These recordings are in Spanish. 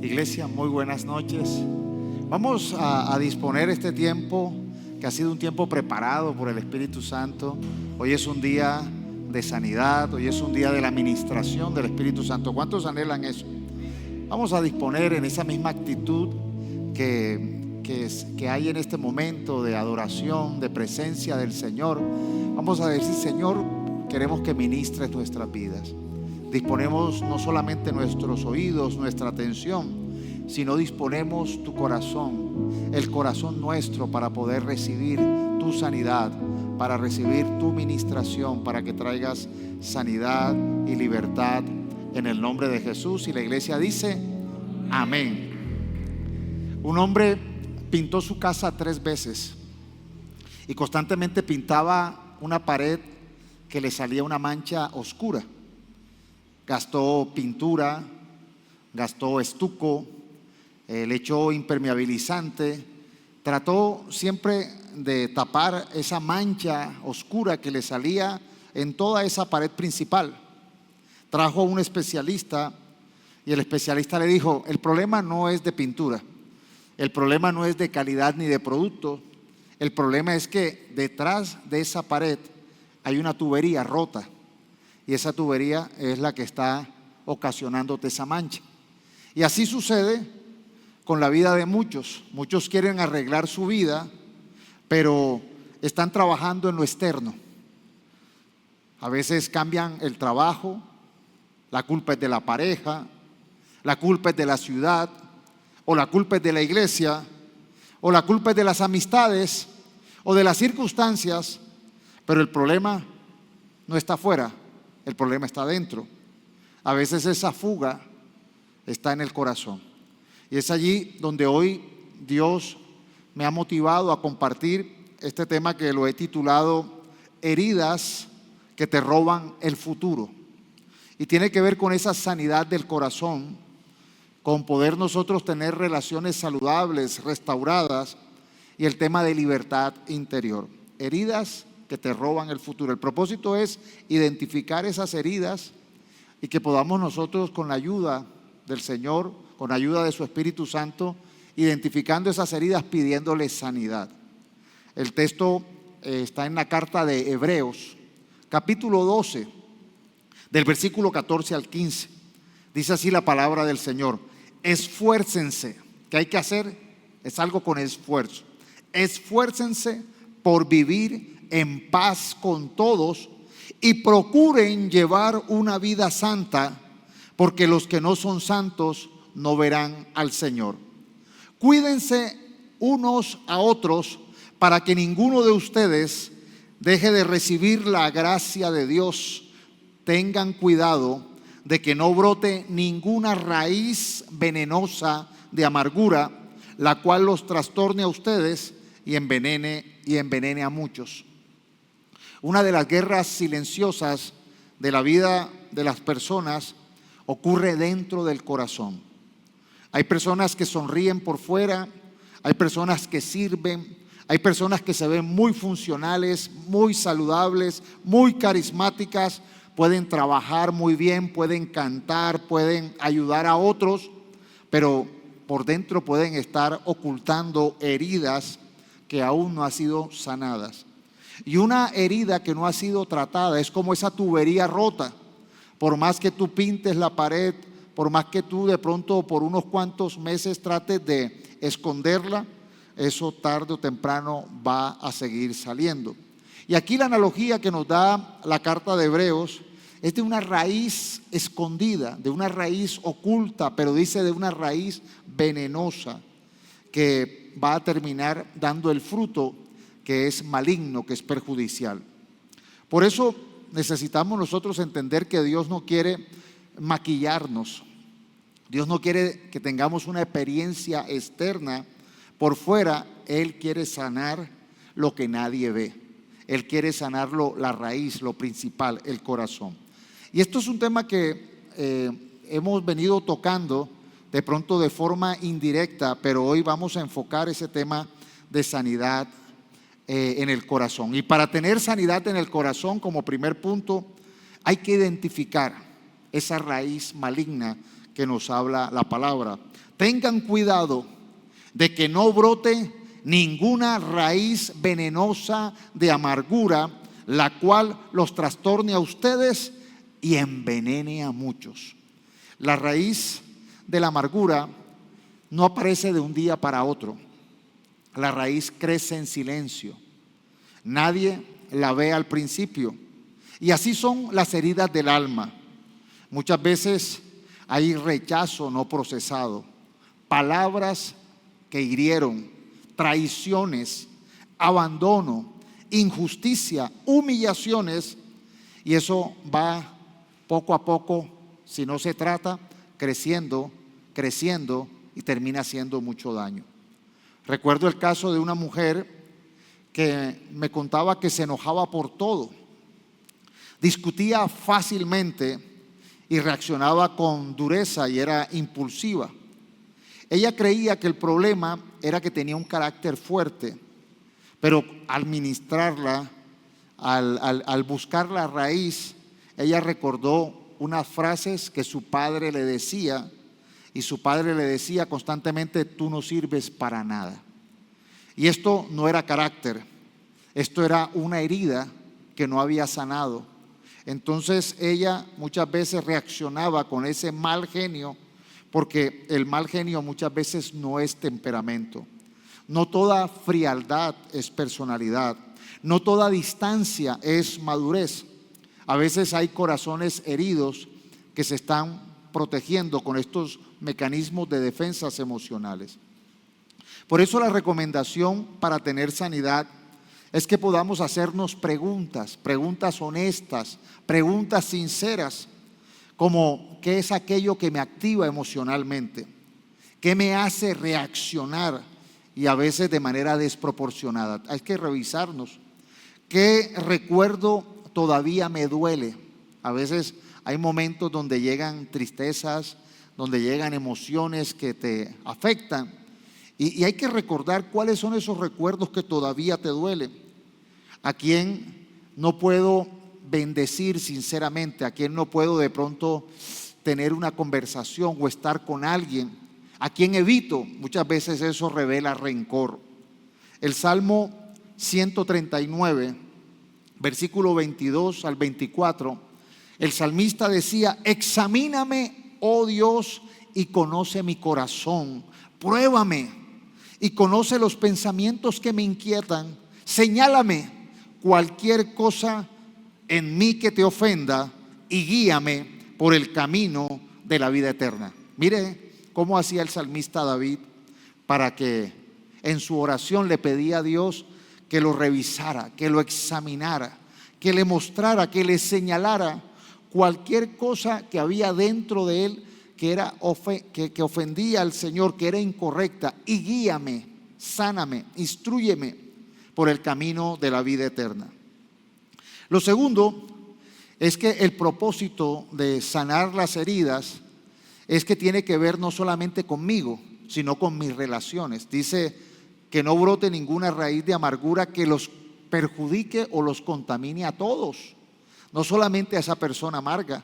Iglesia, muy buenas noches. Vamos a disponer este tiempo que ha sido un tiempo preparado por el Espíritu Santo. Hoy es un día de sanidad, hoy es un día de la ministración del Espíritu Santo. ¿Cuántos anhelan eso? Vamos a disponer en esa misma actitud que hay en este momento de adoración, de presencia del Señor. Vamos a decir: Señor, queremos que ministres nuestras vidas. Disponemos no solamente nuestros oídos, nuestra atención, sino disponemos tu corazón, el corazón nuestro, para poder recibir tu sanidad, para recibir tu ministración, para que traigas sanidad y libertad en el nombre de Jesús. Y la iglesia dice: amén. Un hombre pintó su casa 3 veces y constantemente pintaba una pared que le salía una mancha oscura. Gastó pintura, gastó estuco, le echó impermeabilizante, trató siempre de tapar esa mancha oscura que le salía en toda esa pared principal. Trajo a un especialista y el especialista le dijo: el problema no es de pintura, el problema no es de calidad ni de producto, el problema es que detrás de esa pared hay una tubería rota. Y esa tubería es la que está ocasionándote esa mancha. Y así sucede con la vida de muchos. Muchos quieren arreglar su vida, pero están trabajando en lo externo. A veces cambian el trabajo, la culpa es de la pareja, la culpa es de la ciudad, o la culpa es de la iglesia, o la culpa es de las amistades, o de las circunstancias, pero el problema no está afuera. El problema está dentro. A veces esa fuga está en el corazón. Y es allí donde hoy Dios me ha motivado a compartir este tema que lo he titulado Heridas que te roban el futuro. Y tiene que ver con esa sanidad del corazón, con poder nosotros tener relaciones saludables, restauradas, y el tema de libertad interior. Heridas que te roban el futuro. El propósito es identificar esas heridas y que podamos nosotros, con la ayuda del Señor, con la ayuda de su Espíritu Santo, identificando esas heridas, pidiéndole sanidad. El texto está en la carta de Hebreos, capítulo 12, del versículo 14 al 15. Dice así la palabra del Señor: esfuércense. ¿Qué hay que hacer? Es algo con esfuerzo. Esfuércense por vivir en paz con todos y procuren llevar una vida santa, porque los que no son santos no verán al Señor. Cuídense unos a otros para que ninguno de ustedes deje de recibir la gracia de Dios. Tengan cuidado de que no brote ninguna raíz venenosa de amargura, la cual los trastorne a ustedes y envenene a muchos. Una de las guerras silenciosas de la vida de las personas ocurre dentro del corazón. Hay personas que sonríen por fuera, hay personas que sirven, hay personas que se ven muy funcionales, muy saludables, muy carismáticas, pueden trabajar muy bien, pueden cantar, pueden ayudar a otros, pero por dentro pueden estar ocultando heridas que aún no han sido sanadas. Y una herida que no ha sido tratada es como esa tubería rota. Por más que tú pintes la pared, por más que tú de pronto por unos cuantos meses trates de esconderla, eso tarde o temprano va a seguir saliendo. Y aquí la analogía que nos da la carta de Hebreos es de una raíz escondida, de una raíz oculta, pero dice de una raíz venenosa que va a terminar dando el fruto que es maligno, que es perjudicial. Por eso necesitamos nosotros entender que Dios no quiere maquillarnos. Dios no quiere que tengamos una experiencia externa por fuera. Él quiere sanar lo que nadie ve. Él quiere sanarlo, la raíz, lo principal, el corazón. Y esto es un tema que hemos venido tocando de pronto de forma indirecta, pero hoy vamos a enfocar ese tema de sanidad en el corazón. Y para tener sanidad en el corazón, como primer punto, hay que identificar esa raíz maligna que nos habla la palabra. Tengan cuidado de que no brote ninguna raíz venenosa de amargura, la cual los trastorne a ustedes y envenene a muchos. La raíz de la amargura no aparece de un día para otro. La raíz crece en silencio. Nadie la ve al principio. Y así son las heridas del alma. Muchas veces hay rechazo no procesado, palabras que hirieron, traiciones, abandono, injusticia, humillaciones, y eso va poco a poco, si no se trata, creciendo y termina haciendo mucho daño. Recuerdo el caso de una mujer que me contaba que se enojaba por todo, discutía fácilmente y reaccionaba con dureza y era impulsiva. Ella creía que el problema era que tenía un carácter fuerte, pero al ministrarla, al buscar la raíz, ella recordó unas frases que su padre le decía, y su padre le decía constantemente: tú no sirves para nada. Y esto no era carácter, esto era una herida que no había sanado. Entonces ella muchas veces reaccionaba con ese mal genio, porque el mal genio muchas veces no es temperamento. No toda frialdad es personalidad. No toda distancia es madurez. A veces hay corazones heridos que se están protegiendo con estos mecanismos de defensas emocionales. Por eso la recomendación para tener sanidad es que podamos hacernos preguntas honestas, preguntas sinceras, como ¿qué es aquello que me activa emocionalmente? ¿Qué me hace reaccionar? Y a veces de manera desproporcionada. Hay que revisarnos. ¿Qué recuerdo todavía me duele? A veces hay momentos donde llegan tristezas, donde llegan emociones que te afectan. Y hay que recordar cuáles son esos recuerdos que todavía te duelen. ¿A quién no puedo bendecir sinceramente? ¿A quién no puedo de pronto tener una conversación o estar con alguien? ¿A quién evito? Muchas veces eso revela rencor. El Salmo 139, versículo 22 al 24, el salmista decía: examíname, oh Dios, y conoce mi corazón. Pruébame y conoce los pensamientos que me inquietan. Señálame cualquier cosa en mí que te ofenda y guíame por el camino de la vida eterna. Mire cómo hacía el salmista David para que en su oración le pedía a Dios que lo revisara, que lo examinara, que le mostrara, que le señalara cualquier cosa que había dentro de él que ofendía al Señor, que era incorrecta, y guíame, sáname, instrúyeme por el camino de la vida eterna. Lo segundo es que el propósito de sanar las heridas es que tiene que ver no solamente conmigo, sino con mis relaciones. Dice que no brote ninguna raíz de amargura que los perjudique o los contamine a todos. No solamente a esa persona amarga,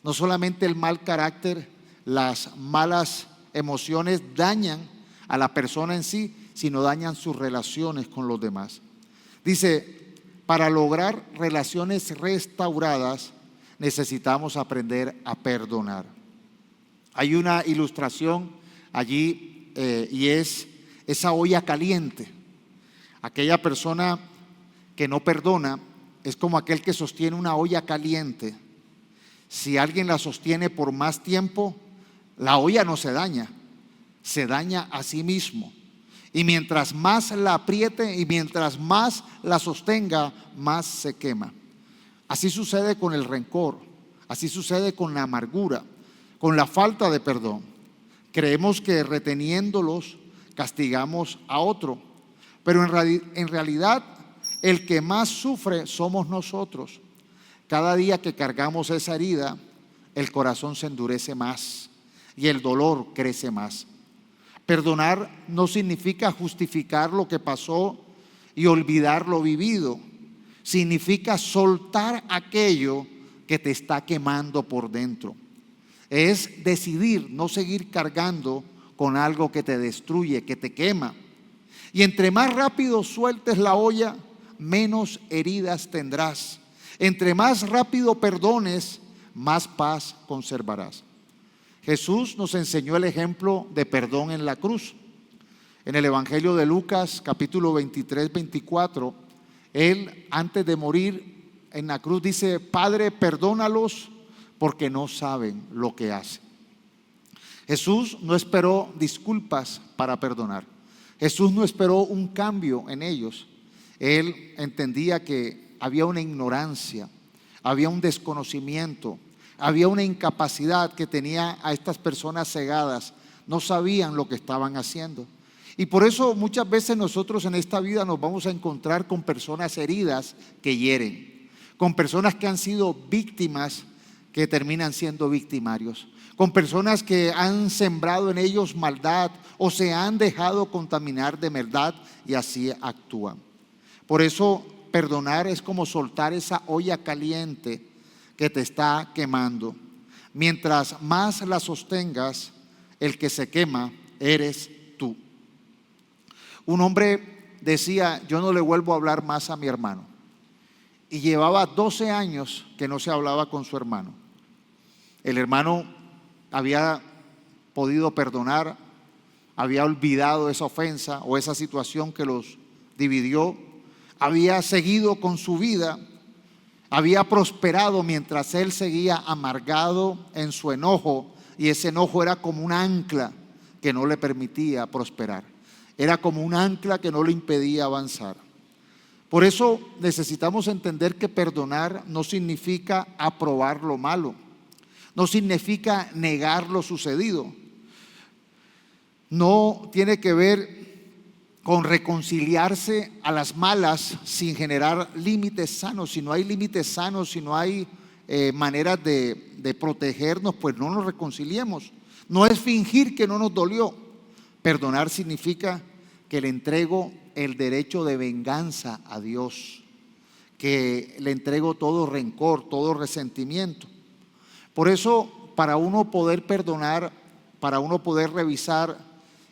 no solamente el mal carácter, las malas emociones dañan a la persona en sí, sino dañan sus relaciones con los demás. Dice, para lograr relaciones restauradas necesitamos aprender a perdonar. Hay una ilustración allí y es esa olla caliente. Aquella persona que no perdona es como aquel que sostiene una olla caliente. Si alguien la sostiene por más tiempo, la olla no se daña a sí mismo. Y mientras más la apriete y mientras más la sostenga, más se quema. Así sucede con el rencor, así sucede con la amargura, con la falta de perdón. Creemos que reteniéndolos castigamos a otro, pero en realidad el que más sufre somos nosotros. Cada día que cargamos esa herida, el corazón se endurece más y el dolor crece más. Perdonar no significa justificar lo que pasó y olvidar lo vivido. Significa soltar aquello que te está quemando por dentro. Es decidir no seguir cargando con algo que te destruye, que te quema. Y entre más rápido sueltes la olla, menos heridas tendrás. Entre más rápido perdones, más paz conservarás. Jesús nos enseñó el ejemplo de perdón en la cruz. En el Evangelio de Lucas, capítulo 23, 24, Él, antes de morir en la cruz, dice: Padre, perdónalos porque no saben lo que hacen. Jesús no esperó disculpas para perdonar. Jesús no esperó un cambio en ellos. Él entendía que había una ignorancia, había un desconocimiento, había una incapacidad que tenía a estas personas cegadas. No sabían lo que estaban haciendo. Y por eso muchas veces nosotros en esta vida nos vamos a encontrar con personas heridas que hieren, con personas que han sido víctimas que terminan siendo victimarios, con personas que han sembrado en ellos maldad o se han dejado contaminar de maldad y así actúan. Por eso perdonar es como soltar esa olla caliente que te está quemando. Mientras más la sostengas, el que se quema eres tú. Un hombre decía: yo no le vuelvo a hablar más a mi hermano. Y llevaba 12 años que no se hablaba con su hermano. El hermano había podido perdonar, había olvidado esa ofensa o esa situación que los dividió, había seguido con su vida, había prosperado mientras él seguía amargado en su enojo, y ese enojo era como un ancla que no le permitía prosperar, era como un ancla que no le impedía avanzar. Por eso necesitamos entender que perdonar no significa aprobar lo malo, no significa negar lo sucedido, no tiene que ver con reconciliarse a las malas sin generar límites sanos. Si no hay límites sanos, si no hay maneras de protegernos, pues no nos reconciliemos. No es fingir que no nos dolió. Perdonar significa que le entrego el derecho de venganza a Dios, que le entrego todo rencor, todo resentimiento. Por eso, para uno poder perdonar, para uno poder revisar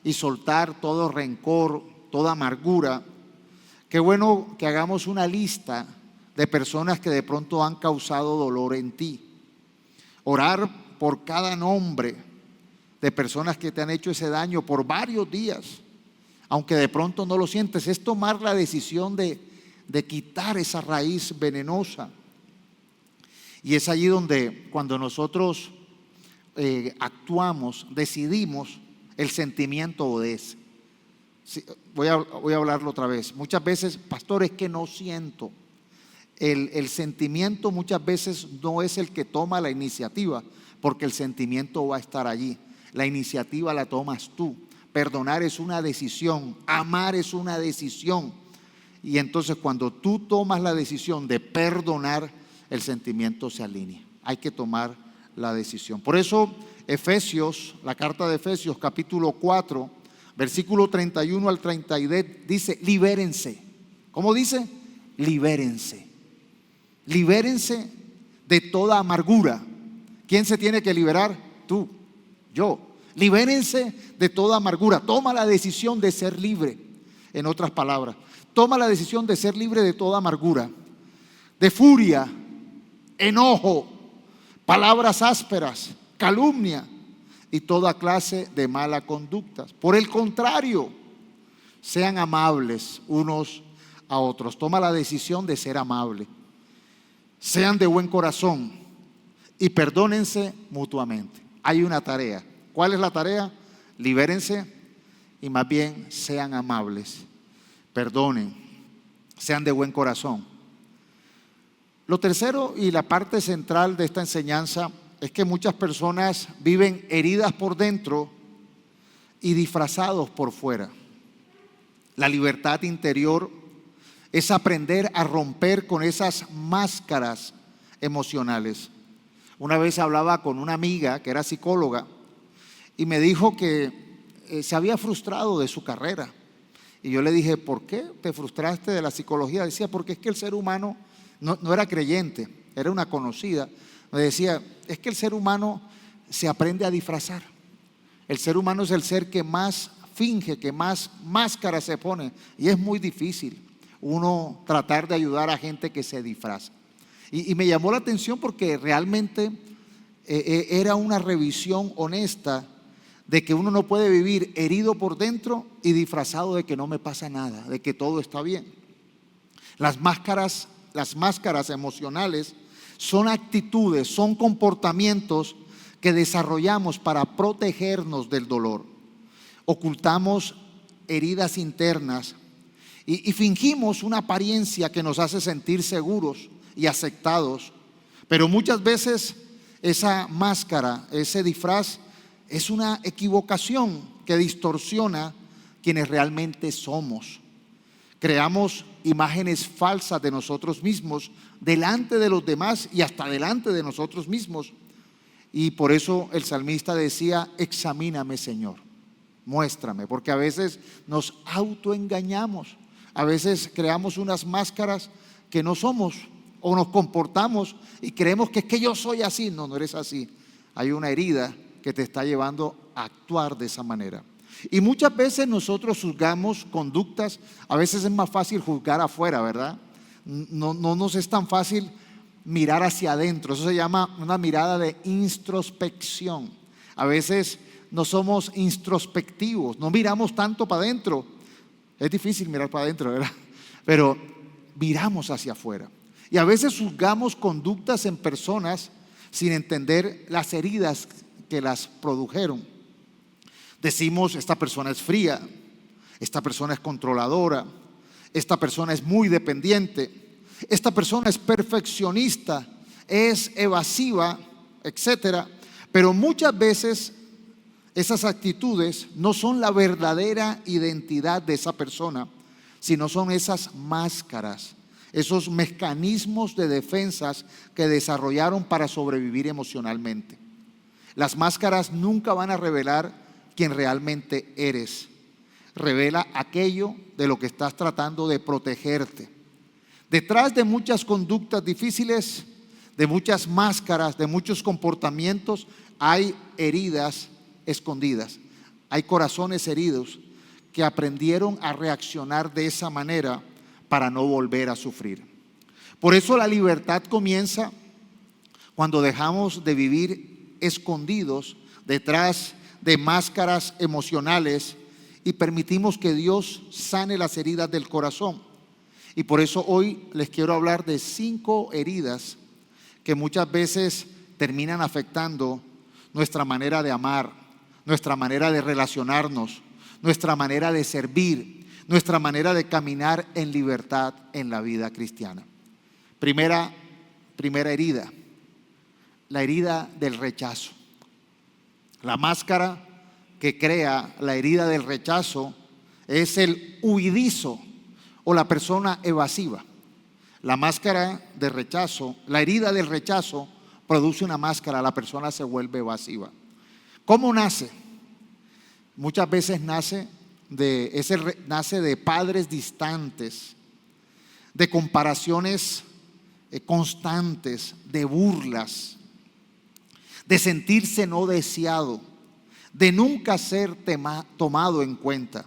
y soltar todo rencor, toda amargura, qué bueno que hagamos una lista de personas que de pronto han causado dolor en ti. Orar por cada nombre de personas que te han hecho ese daño por varios días, aunque de pronto no lo sientes, es tomar la decisión de quitar esa raíz venenosa. Y es allí donde cuando nosotros actuamos, decidimos, el sentimiento obedece. Sí, voy a hablarlo otra vez. Muchas veces, pastor, es que no siento. El sentimiento muchas veces no es el que toma la iniciativa, porque el sentimiento va a estar allí. La iniciativa la tomas tú. Perdonar es una decisión, amar es una decisión. Y entonces cuando tú tomas la decisión de perdonar, el sentimiento se alinea. Hay que tomar la decisión. Por eso Efesios, la carta de Efesios capítulo 4, versículo 31 al 32 dice: libérense. ¿Cómo dice? Libérense. Libérense de toda amargura. ¿Quién se tiene que liberar? Tú, yo. Libérense de toda amargura. Toma la decisión de ser libre. En otras palabras, toma la decisión de ser libre de toda amargura, de furia, enojo, palabras ásperas, calumnia y toda clase de mala conducta. Por el contrario, sean amables unos a otros. Toma la decisión de ser amable. Sean de buen corazón y perdónense mutuamente. Hay una tarea. ¿Cuál es la tarea? Libérense y más bien sean amables. Perdonen. Sean de buen corazón. Lo tercero y la parte central de esta enseñanza es que muchas personas viven heridas por dentro y disfrazados por fuera. La libertad interior es aprender a romper con esas máscaras emocionales. Una vez hablaba con una amiga que era psicóloga y me dijo que se había frustrado de su carrera. Y yo le dije: ¿por qué te frustraste de la psicología? Decía: porque es que el ser humano no era creyente, era una conocida. Me decía: es que el ser humano se aprende a disfrazar. El ser humano es el ser que más finge, que más máscara se pone, y es muy difícil uno tratar de ayudar a gente que se disfraza. Y me llamó la atención porque realmente era una revisión honesta de que uno no puede vivir herido por dentro y disfrazado de que no me pasa nada, de que todo está bien. Las máscaras emocionales son actitudes, son comportamientos que desarrollamos para protegernos del dolor. Ocultamos heridas internas y fingimos una apariencia que nos hace sentir seguros y aceptados, pero muchas veces esa máscara, ese disfraz, es una equivocación que distorsiona quienes realmente somos. Creamos imágenes falsas de nosotros mismos delante de los demás y hasta delante de nosotros mismos. Y por eso el salmista decía: examíname, Señor, muéstrame, porque a veces nos autoengañamos, a veces creamos unas máscaras que no somos, o nos comportamos y creemos que es que yo soy así. No, no eres así. Hay una herida que te está llevando a actuar de esa manera. Y muchas veces nosotros juzgamos conductas. A veces es más fácil juzgar afuera, ¿verdad? No nos es tan fácil mirar hacia adentro. Eso se llama una mirada de introspección. A veces no somos introspectivos, no miramos tanto para adentro. Es difícil mirar para adentro, ¿verdad? Pero miramos hacia afuera. Y a veces juzgamos conductas en personas sin entender las heridas que las produjeron. Decimos: esta persona es fría, esta persona es controladora, esta persona es muy dependiente, esta persona es perfeccionista, es evasiva, etcétera. Pero muchas veces esas actitudes no son la verdadera identidad de esa persona, sino son esas máscaras, esos mecanismos de defensas que desarrollaron para sobrevivir emocionalmente. Las máscaras nunca van a revelar quién realmente eres. Revela aquello de lo que estás tratando de protegerte. Detrás de muchas conductas difíciles, de muchas máscaras, de muchos comportamientos, hay heridas escondidas. Hay corazones heridos que aprendieron a reaccionar de esa manera para no volver a sufrir. Por eso la libertad comienza cuando dejamos de vivir escondidos detrás de máscaras emocionales y permitimos que Dios sane las heridas del corazón. Y por eso hoy les quiero hablar de 5 heridas que muchas veces terminan afectando nuestra manera de amar, nuestra manera de relacionarnos, nuestra manera de servir, nuestra manera de caminar en libertad en la vida cristiana. Primera herida, la herida del rechazo. La máscara que crea la herida del rechazo es el huidizo o la persona evasiva. La máscara de rechazo, la herida del rechazo produce una máscara, la persona se vuelve evasiva. ¿Cómo nace? Muchas veces nace de padres distantes, de comparaciones constantes, de burlas, de sentirse no deseado, de nunca ser tomado en cuenta.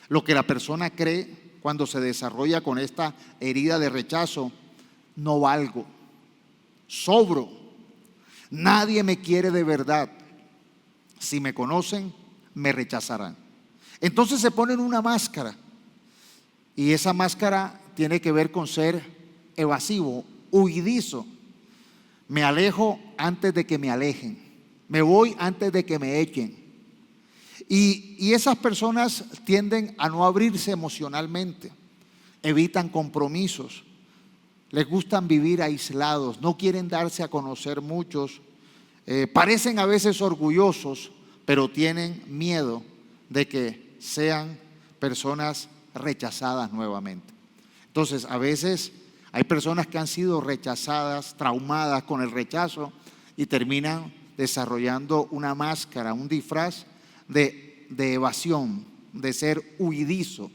Lo que la persona cree cuando se desarrolla con esta herida de rechazo: no valgo, sobro, nadie me quiere de verdad, si me conocen me rechazarán. Entonces se ponen una máscara, y esa máscara tiene que ver con ser evasivo, huidizo. Me alejo antes de que me alejen, me voy antes de que me echen. Y esas personas tienden a no abrirse emocionalmente, evitan compromisos, les gustan vivir aislados, no quieren darse a conocer muchos, parecen a veces orgullosos, pero tienen miedo de que sean personas rechazadas nuevamente. Entonces, a veces hay personas que han sido rechazadas, traumadas con el rechazo, y terminan desarrollando una máscara, un disfraz de evasión, de ser huidizo,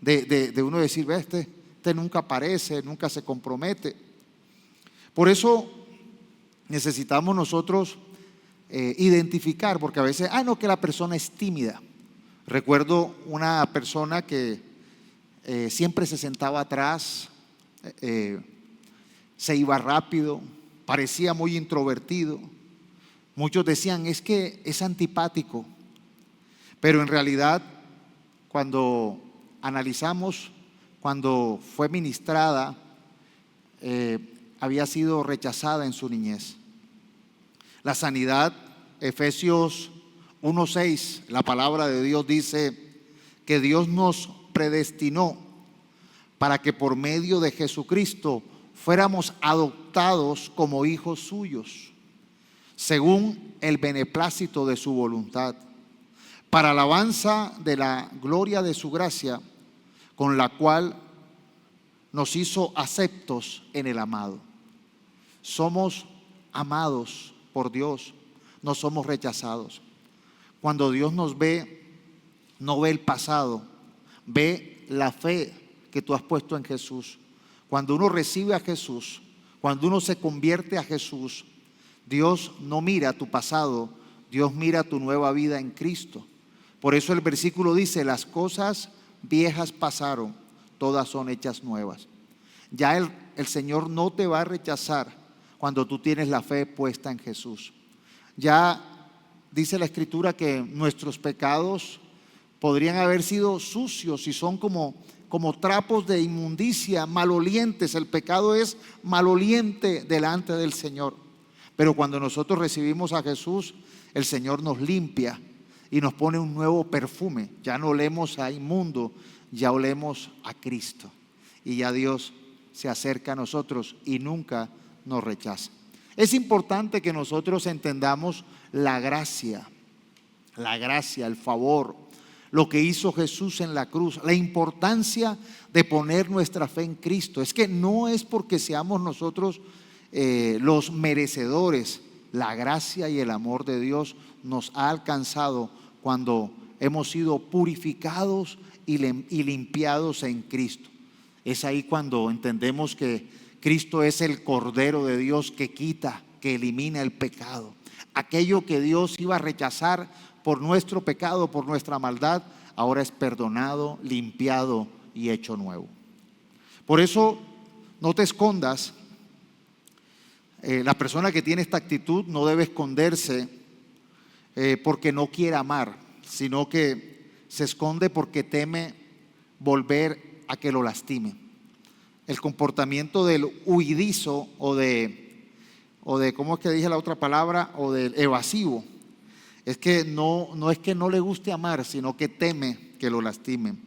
de uno decir: este nunca aparece, nunca se compromete. Por eso necesitamos nosotros identificar, porque a veces, no, que la persona es tímida. Recuerdo una persona que siempre se sentaba atrás, se iba rápido, parecía muy introvertido. Muchos decían, es que es antipático, pero en realidad cuando analizamos, cuando fue ministrada, había sido rechazada en su niñez. La sanidad, Efesios 1:6, la palabra de Dios dice que Dios nos predestinó para que por medio de Jesucristo fuéramos adoptados como hijos suyos, según el beneplácito de su voluntad, para alabanza de la gloria de su gracia, con la cual nos hizo aceptos en el amado. Somos amados por Dios, no somos rechazados. Cuando Dios nos ve, no ve el pasado, ve la fe que tú has puesto en Jesús. Cuando uno recibe a Jesús, cuando uno se convierte a Jesús, Dios no mira tu pasado, Dios mira tu nueva vida en Cristo. Por eso el versículo dice, las cosas viejas pasaron, todas son hechas nuevas. Ya el Señor no te va a rechazar cuando tú tienes la fe puesta en Jesús. Ya dice la Escritura que nuestros pecados podrían haber sido sucios y son como trapos de inmundicia, malolientes. El pecado es maloliente delante del Señor. Pero cuando nosotros recibimos a Jesús, el Señor nos limpia y nos pone un nuevo perfume. Ya no olemos a inmundo, ya olemos a Cristo. Y ya Dios se acerca a nosotros y nunca nos rechaza. Es importante que nosotros entendamos la gracia, el favor, lo que hizo Jesús en la cruz, la importancia de poner nuestra fe en Cristo. Es que no es porque seamos nosotros los merecedores. La gracia y el amor de Dios nos ha alcanzado cuando hemos sido purificados y limpiados en Cristo. Es ahí cuando entendemos que Cristo es el Cordero de Dios que quita, que elimina el pecado. Aquello que Dios iba a rechazar por nuestro pecado, por nuestra maldad, ahora es perdonado, limpiado y hecho nuevo. Por eso no te escondas. La persona que tiene esta actitud no debe esconderse porque no quiere amar, sino que se esconde porque teme volver a que lo lastime. El comportamiento del huidizo o de ¿cómo es que dije la otra palabra? O del evasivo. Es que no es que no le guste amar, sino que teme que lo lastimen.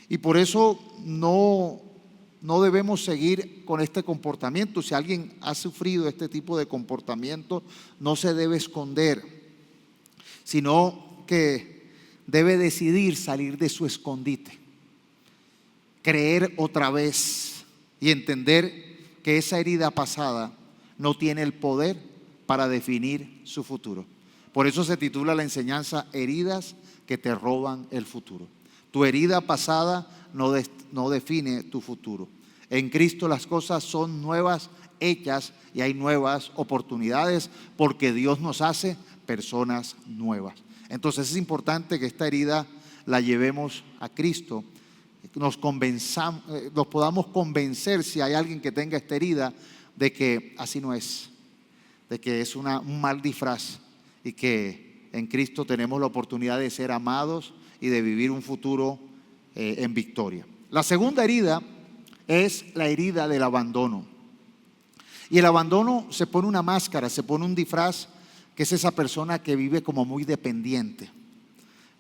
Y por eso no debemos seguir con este comportamiento. Si alguien ha sufrido este tipo de comportamiento, no se debe esconder, sino que debe decidir salir de su escondite, creer otra vez y entender que esa herida pasada no tiene el poder para definir su futuro. Por eso se titula la enseñanza Heridas que te roban el futuro. Tu herida pasada no define tu futuro. En Cristo las cosas son nuevas hechas y hay nuevas oportunidades porque Dios nos hace personas nuevas. Entonces es importante que esta herida la llevemos a Cristo, nos podamos convencer, si hay alguien que tenga esta herida, de que así no es, de que es un mal disfraz y que en Cristo tenemos la oportunidad de ser amados y de vivir un futuro en victoria. La segunda herida es la herida del abandono. Y el abandono se pone una máscara, se pone un disfraz, que es esa persona que vive como muy dependiente.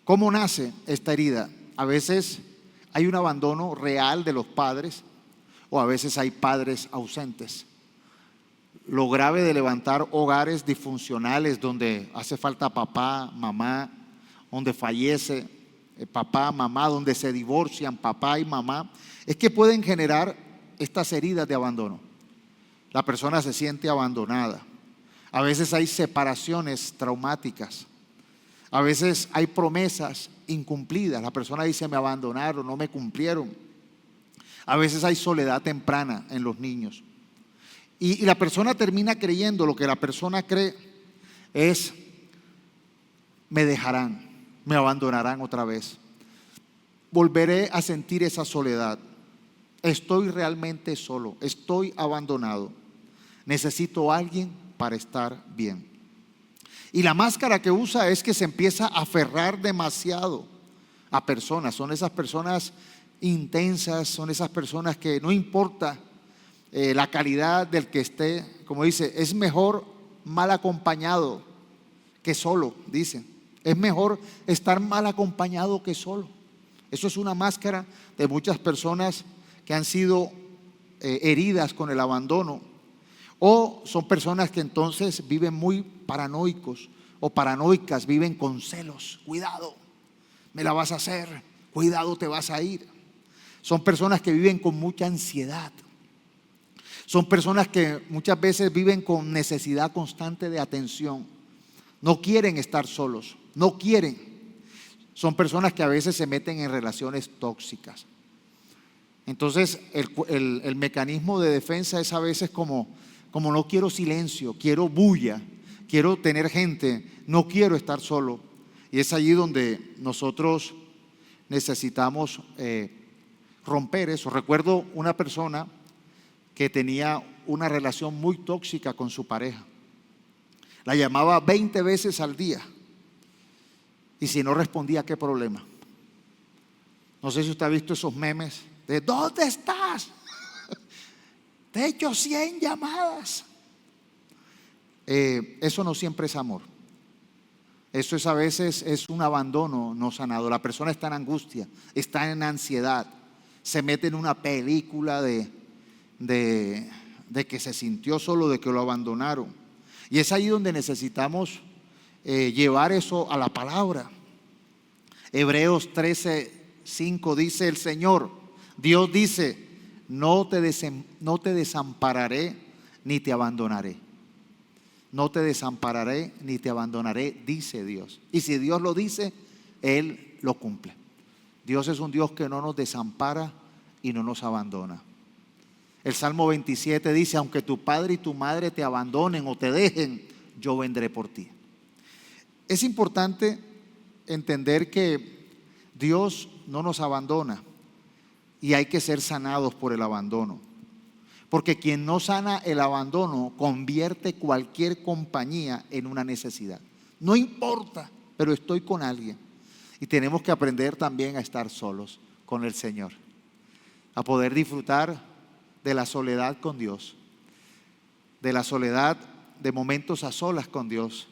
¿Cómo nace esta herida? A veces hay un abandono real de los padres o a veces hay padres ausentes. Lo grave de levantar hogares disfuncionales donde hace falta papá, mamá, donde fallece papá, mamá, donde se divorcian papá y mamá, es que pueden generar estas heridas de abandono. La persona se siente abandonada. A veces hay separaciones traumáticas. A veces hay promesas incumplidas. La persona dice, me abandonaron, no me cumplieron. A veces hay soledad temprana en los niños. Y la persona termina creyendo, lo que la persona cree es me dejarán, me abandonarán otra vez. Volveré a sentir esa soledad. Estoy realmente solo, estoy abandonado. Necesito a alguien para estar bien. Y la máscara que usa es que se empieza a aferrar demasiado a personas. Son esas personas intensas, son esas personas que no importa la calidad del que esté, como dice, es mejor mal acompañado que solo, dice. Es mejor estar mal acompañado que solo. Eso es una máscara de muchas personas que han sido heridas con el abandono. O son personas que entonces viven muy paranoicos o paranoicas, viven con celos. Cuidado, me la vas a hacer, cuidado, te vas a ir. Son personas que viven con mucha ansiedad. Son personas que muchas veces viven con necesidad constante de atención. No quieren estar solos, no quieren. Son personas que a veces se meten en relaciones tóxicas. Entonces el mecanismo de defensa es a veces como no quiero silencio, quiero bulla, quiero tener gente, no quiero estar solo. Y es allí donde nosotros necesitamos romper eso. Recuerdo una persona que tenía una relación muy tóxica con su pareja. La llamaba 20 veces al día. Y si no respondía, ¿qué problema? No sé si usted ha visto esos memes de ¿dónde estás? Te he hecho 100 llamadas. Eso no siempre es amor. Eso es a veces es un abandono no sanado. La persona está en angustia, está en ansiedad, se mete en una película de que se sintió solo, de que lo abandonaron. Y es ahí donde necesitamos llevar eso a la palabra. Hebreos 13:5 dice el Señor, Dios dice, no te desampararé ni te abandonaré. No te desampararé ni te abandonaré, dice Dios. Y si Dios lo dice, Él lo cumple. Dios es un Dios que no nos desampara y no nos abandona. El Salmo 27 dice, aunque tu padre y tu madre te abandonen o te dejen, yo vendré por ti. Es importante entender que Dios no nos abandona y hay que ser sanados por el abandono. Porque quien no sana el abandono convierte cualquier compañía en una necesidad. No importa, pero estoy con alguien. Y tenemos que aprender también a estar solos con el Señor, a poder disfrutar de la soledad con Dios, de la soledad de momentos a solas con Dios.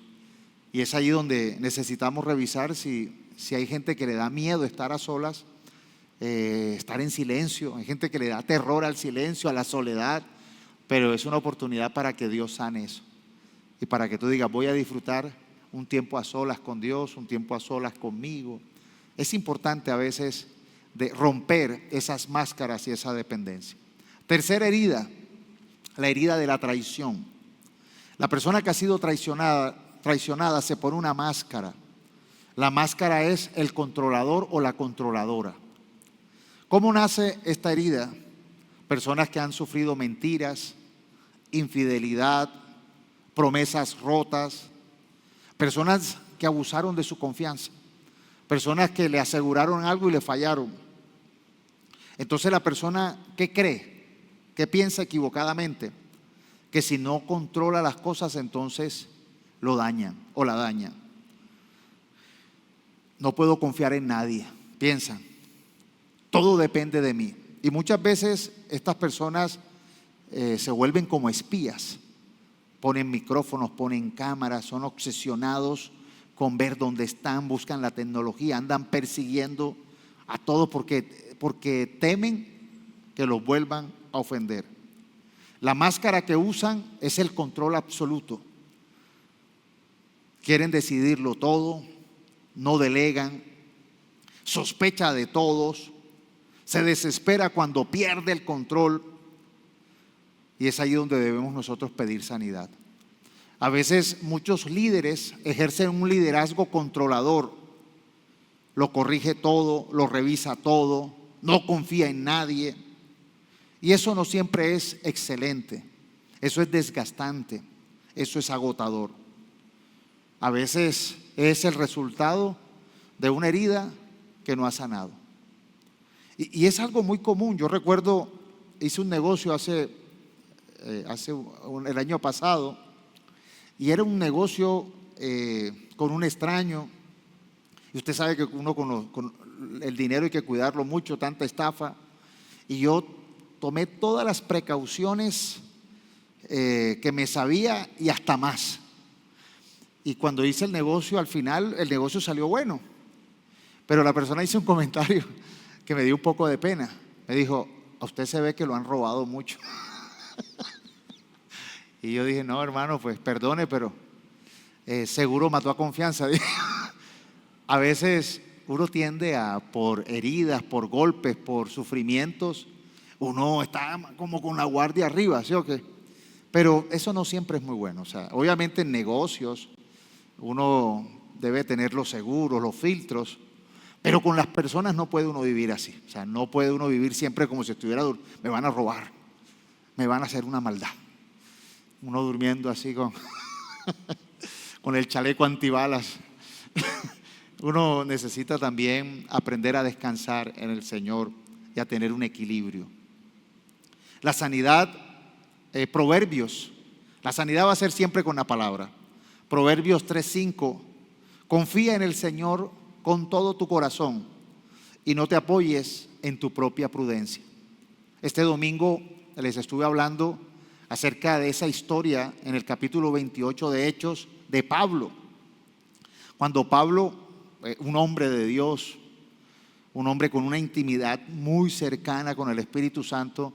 Y es allí donde necesitamos revisar si hay gente que le da miedo estar a solas, estar en silencio. Hay gente que le da terror al silencio, a la soledad, pero es una oportunidad para que Dios sane eso y para que tú digas, voy a disfrutar un tiempo a solas con Dios, un tiempo a solas conmigo. Es importante a veces de romper esas máscaras y esa dependencia. Tercera herida, la herida de la traición. La persona que ha sido traicionada se pone una máscara. La máscara es el controlador o la controladora. ¿Cómo nace esta herida? Personas que han sufrido mentiras, infidelidad, promesas rotas, personas que abusaron de su confianza, personas que le aseguraron algo y le fallaron. Entonces la persona, ¿qué cree? ¿Qué piensa equivocadamente? Que si no controla las cosas, entonces lo dañan o la dañan. No puedo confiar en nadie, piensan. Todo depende de mí. Y muchas veces estas personas se vuelven como espías. Ponen micrófonos, ponen cámaras, son obsesionados con ver dónde están, buscan la tecnología, andan persiguiendo a todos porque temen que los vuelvan a ofender. La máscara que usan es el control absoluto. Quieren decidirlo todo, no delegan, sospecha de todos, se desespera cuando pierde el control. Y es ahí donde debemos nosotros pedir sanidad. A veces muchos líderes ejercen un liderazgo controlador. Lo corrige todo, lo revisa todo, no confía en nadie. Y eso no siempre es excelente. Eso es desgastante, eso es agotador. a veces es el resultado de una herida que no ha sanado. Y es algo muy común. Yo recuerdo, hice un negocio el año pasado, y era un negocio con un extraño. Y usted sabe que uno con el dinero hay que cuidarlo mucho, tanta estafa. Y yo tomé todas las precauciones que me sabía y hasta más. Y cuando hice el negocio, al final el negocio salió bueno. Pero la persona hizo un comentario que me dio un poco de pena. Me dijo: a usted se ve que lo han robado mucho. Y yo dije: no, hermano, pues perdone, pero seguro mató a confianza. A veces uno tiende por heridas, por golpes, por sufrimientos, uno está como con la guardia arriba, ¿sí o qué? Pero eso no siempre es muy bueno. O sea, obviamente en negocios uno debe tener los seguros, los filtros, pero con las personas no puede uno vivir así. O sea, no puede uno vivir siempre como si estuviera, me van a robar, me van a hacer una maldad. Uno durmiendo así con el chaleco antibalas. Uno necesita también aprender a descansar en el Señor y a tener un equilibrio. La sanidad, Proverbios, la sanidad va a ser siempre con la palabra. Proverbios 3:5: confía en el Señor con todo tu corazón y no te apoyes en tu propia prudencia. Este domingo les estuve hablando acerca de esa historia en el capítulo 28 de Hechos de Pablo. Cuando Pablo, un hombre de Dios, un hombre con una intimidad muy cercana con el Espíritu Santo,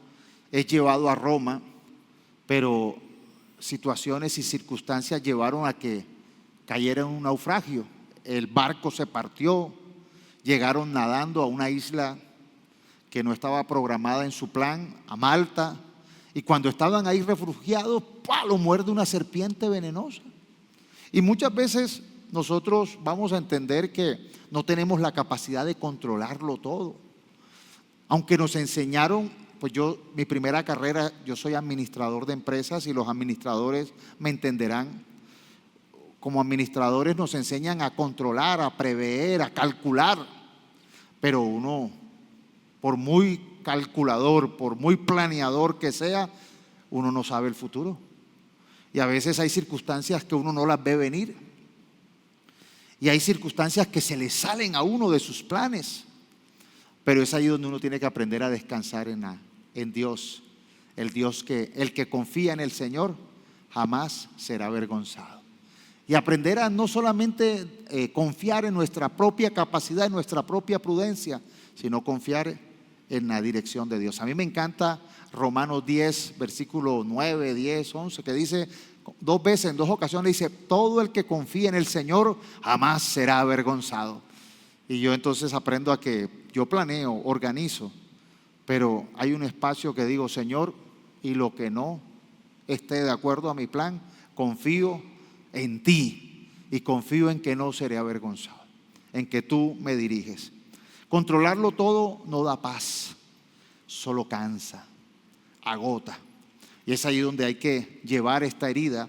es llevado a Roma, pero situaciones y circunstancias llevaron a que cayera en un naufragio. El barco se partió, llegaron nadando a una isla que no estaba programada en su plan, a Malta, y cuando estaban ahí refugiados, ¡pua!, lo muerde una serpiente venenosa. Y muchas veces nosotros vamos a entender que no tenemos la capacidad de controlarlo todo. Aunque nos enseñaron, pues mi primera carrera, yo soy administrador de empresas y los administradores me entenderán. Como administradores nos enseñan a controlar, a prever, a calcular, pero uno, por muy calculador, por muy planeador que sea, uno no sabe el futuro. Y a veces hay circunstancias que uno no las ve venir. Y hay circunstancias que se le salen a uno de sus planes. Pero es ahí donde uno tiene que aprender a descansar en Dios. El que confía en el Señor jamás será avergonzado. Y aprender a no solamente confiar en nuestra propia capacidad, en nuestra propia prudencia, sino confiar en la dirección de Dios. A mí me encanta Romanos 10, versículo 9, 10, 11, que dice dos veces, en dos ocasiones, dice: todo el que confía en el Señor jamás será avergonzado. Y yo entonces aprendo a que yo planeo, organizo, pero hay un espacio que digo: Señor, y lo que no esté de acuerdo a mi plan, confío en ti y confío en que no seré avergonzado, en que tú me diriges. Controlarlo todo no da paz, solo cansa, agota. Y es ahí donde hay que llevar esta herida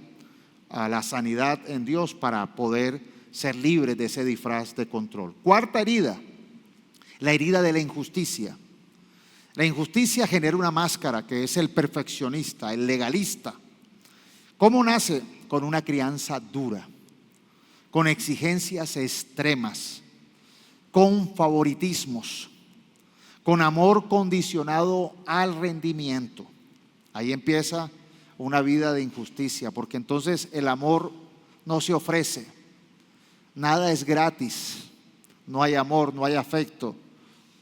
a la sanidad en Dios para poder ser libres de ese disfraz de control. Cuarta herida, la herida de la injusticia. La injusticia genera una máscara que es el perfeccionista, el legalista. ¿Cómo nace? Con una crianza dura, con exigencias extremas, con favoritismos, con amor condicionado al rendimiento. Ahí empieza una vida de injusticia, porque entonces el amor no se ofrece, nada es gratis, no hay amor, no hay afecto,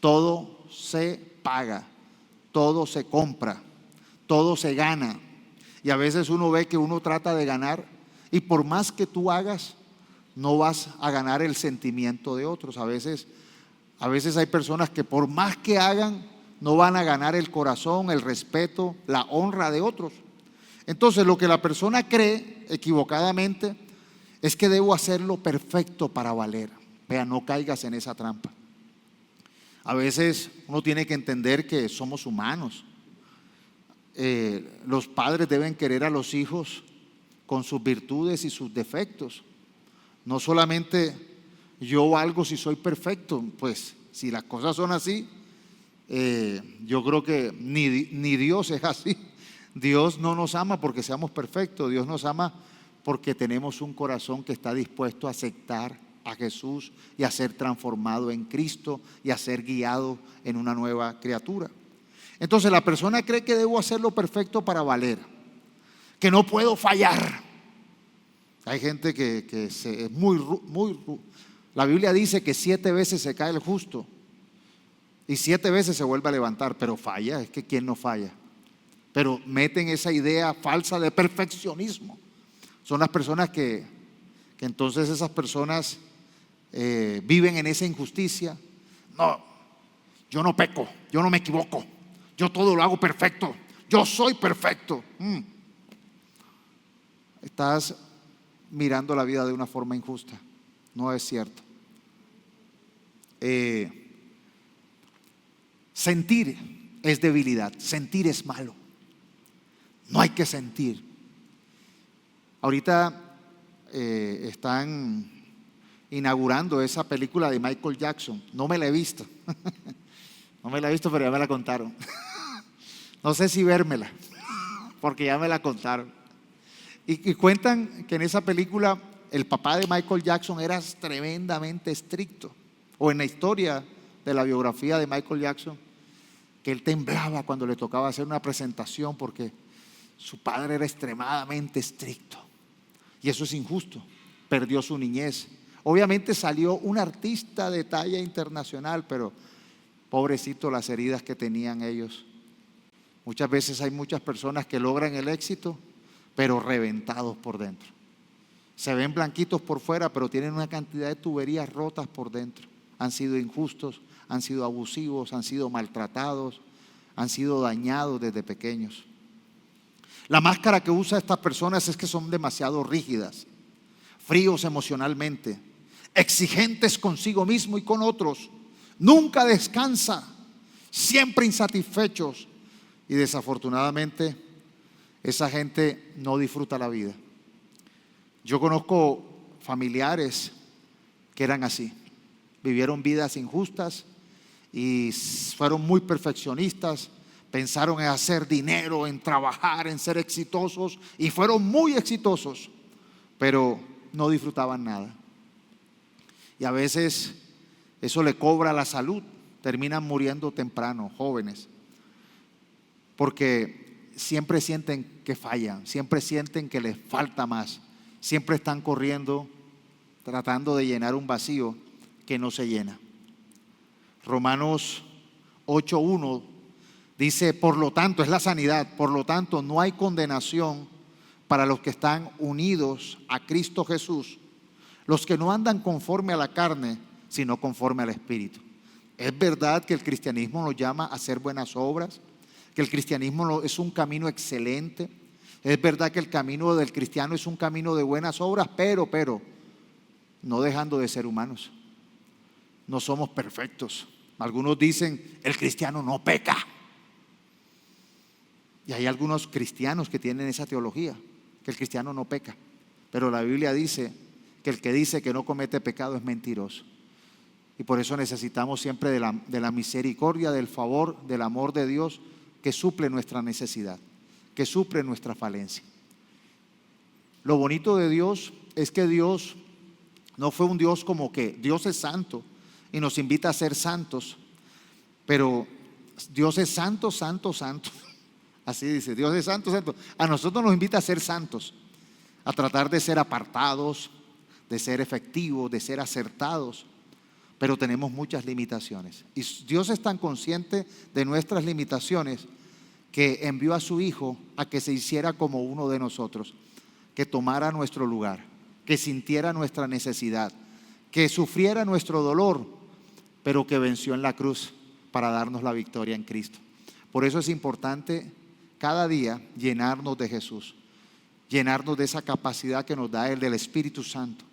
todo se paga, todo se compra, todo se gana. Y a veces uno ve que uno trata de ganar y por más que tú hagas, no vas a ganar el sentimiento de otros. A veces hay personas que por más que hagan, no van a ganar el corazón, el respeto, la honra de otros. Entonces lo que la persona cree equivocadamente es que debo hacerlo perfecto para valer. Vea, no caigas en esa trampa. A veces uno tiene que entender que somos humanos. Los padres deben querer a los hijos con sus virtudes y sus defectos. No solamente yo valgo si soy perfecto, pues si las cosas son así, yo creo que ni Dios es así. Dios no nos ama porque seamos perfectos, Dios nos ama porque tenemos un corazón que está dispuesto a aceptar a Jesús y a ser transformado en Cristo y a ser guiado en una nueva criatura. Entonces la persona cree que debo hacerlo perfecto para valer, que no puedo fallar. Hay gente que es la Biblia dice que 7 veces se cae el justo y 7 veces se vuelve a levantar, pero falla. Es que ¿quién no falla? Pero meten esa idea falsa de perfeccionismo. Son las personas que entonces esas personas viven en esa injusticia. No, yo no peco, yo no me equivoco, yo todo lo hago perfecto, yo soy perfecto. Estás mirando la vida de una forma injusta. No es cierto. Sentir es debilidad, sentir es malo. No hay que sentir. Ahorita están inaugurando esa película de Michael Jackson. No me la he visto. No me la he visto, pero ya me la contaron. No sé si vérmela, porque ya me la contaron. Y cuentan que en esa película el papá de Michael Jackson era tremendamente estricto. O en la historia de la biografía de Michael Jackson, que él temblaba cuando le tocaba hacer una presentación porque su padre era extremadamente estricto. Y eso es injusto. Perdió su niñez. Obviamente salió un artista de talla internacional, pero pobrecito las heridas que tenían ellos. Muchas veces hay muchas personas que logran el éxito, pero reventados por dentro. Se ven blanquitos por fuera, pero tienen una cantidad de tuberías rotas por dentro. Han sido injustos, han sido abusivos, han sido maltratados, han sido dañados desde pequeños. La máscara que usan estas personas es que son demasiado rígidas, fríos emocionalmente, exigentes consigo mismo y con otros, nunca descansa, siempre insatisfechos, y desafortunadamente esa gente no disfruta la vida. Yo conozco familiares que eran así, vivieron vidas injustas y fueron muy perfeccionistas, pensaron en hacer dinero, en trabajar, en ser exitosos, y fueron muy exitosos, pero no disfrutaban nada. Y a veces eso le cobra la salud, terminan muriendo temprano, jóvenes, porque siempre sienten que fallan, siempre sienten que les falta más, siempre están corriendo, tratando de llenar un vacío que no se llena. Romanos 8:1 dice, por lo tanto, es la sanidad, por lo tanto no hay condenación para los que están unidos a Cristo Jesús, los que no andan conforme a la carne, sino conforme al Espíritu. Es verdad que el cristianismo nos llama a hacer buenas obras, que el cristianismo es un camino excelente. Es verdad que el camino del cristiano es un camino de buenas obras, pero no dejando de ser humanos. No somos perfectos. Algunos dicen, el cristiano no peca. Y hay algunos cristianos que tienen esa teología, que el cristiano no peca. Pero la Biblia dice que el que dice que no comete pecado es mentiroso. Y por eso necesitamos siempre de la misericordia, del favor, del amor de Dios, que suple nuestra necesidad, que suple nuestra falencia. Lo bonito de Dios es que Dios no fue un Dios como que Dios es santo y nos invita a ser santos, pero Dios es santo, santo, santo. Así dice, Dios es santo, santo. A nosotros nos invita a ser santos, a tratar de ser apartados, de ser efectivos, de ser acertados, pero tenemos muchas limitaciones. Y Dios es tan consciente de nuestras limitaciones que envió a su Hijo a que se hiciera como uno de nosotros, que tomara nuestro lugar, que sintiera nuestra necesidad, que sufriera nuestro dolor, pero que venció en la cruz para darnos la victoria en Cristo. Por eso es importante cada día llenarnos de Jesús, llenarnos de esa capacidad que nos da el del Espíritu Santo,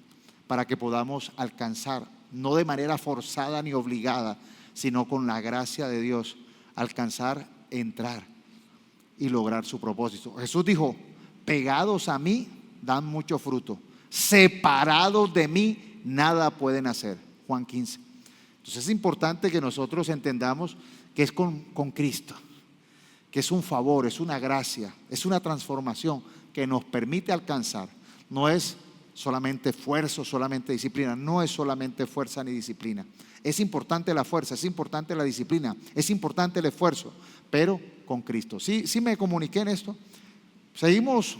para que podamos alcanzar, no de manera forzada ni obligada, sino con la gracia de Dios, alcanzar, entrar y lograr su propósito. Jesús dijo, pegados a mí dan mucho fruto, separados de mí, nada pueden hacer. Juan 15. Entonces es importante que nosotros entendamos que es con Cristo, que es un favor, es una gracia, es una transformación que nos permite alcanzar. No es solamente esfuerzo, solamente disciplina, no es solamente fuerza ni disciplina. Es importante la fuerza, es importante la disciplina, es importante el esfuerzo, pero con Cristo. ¿Sí me comuniqué en esto? Seguimos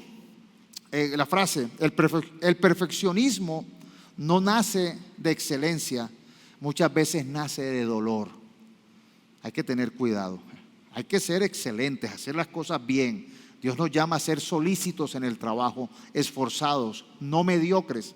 la frase, el perfeccionismo no nace de excelencia, muchas veces nace de dolor. Hay que tener cuidado, hay que ser excelentes, hacer las cosas bien. Dios nos llama a ser solícitos en el trabajo, esforzados, no mediocres.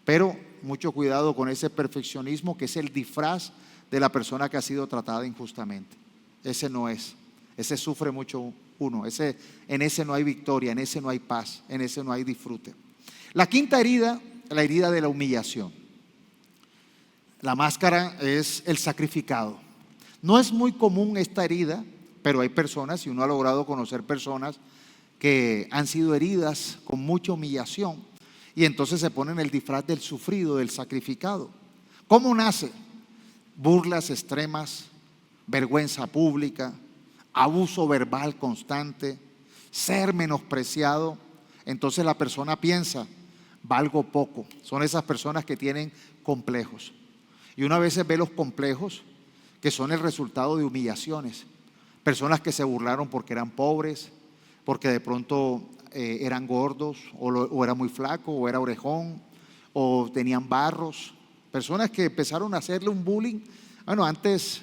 Pero mucho cuidado con ese perfeccionismo que es el disfraz de la persona que ha sido tratada injustamente. Ese no es, ese sufre mucho uno, en ese no hay victoria, en ese no hay paz, en ese no hay disfrute. La quinta herida, la herida de la humillación. La máscara es el sacrificado. No es muy común esta herida, pero hay personas, y uno ha logrado conocer personas que han sido heridas con mucha humillación y entonces se ponen el disfraz del sufrido, del sacrificado. ¿Cómo nace? Burlas extremas, vergüenza pública, abuso verbal constante, ser menospreciado. Entonces la persona piensa, valgo poco. Son esas personas que tienen complejos. Y una vez ve los complejos que son el resultado de humillaciones. Personas que se burlaron porque eran pobres, porque de pronto eran gordos, o era muy flaco, o era orejón, o tenían barros. Personas que empezaron a hacerle un bullying. Bueno, antes,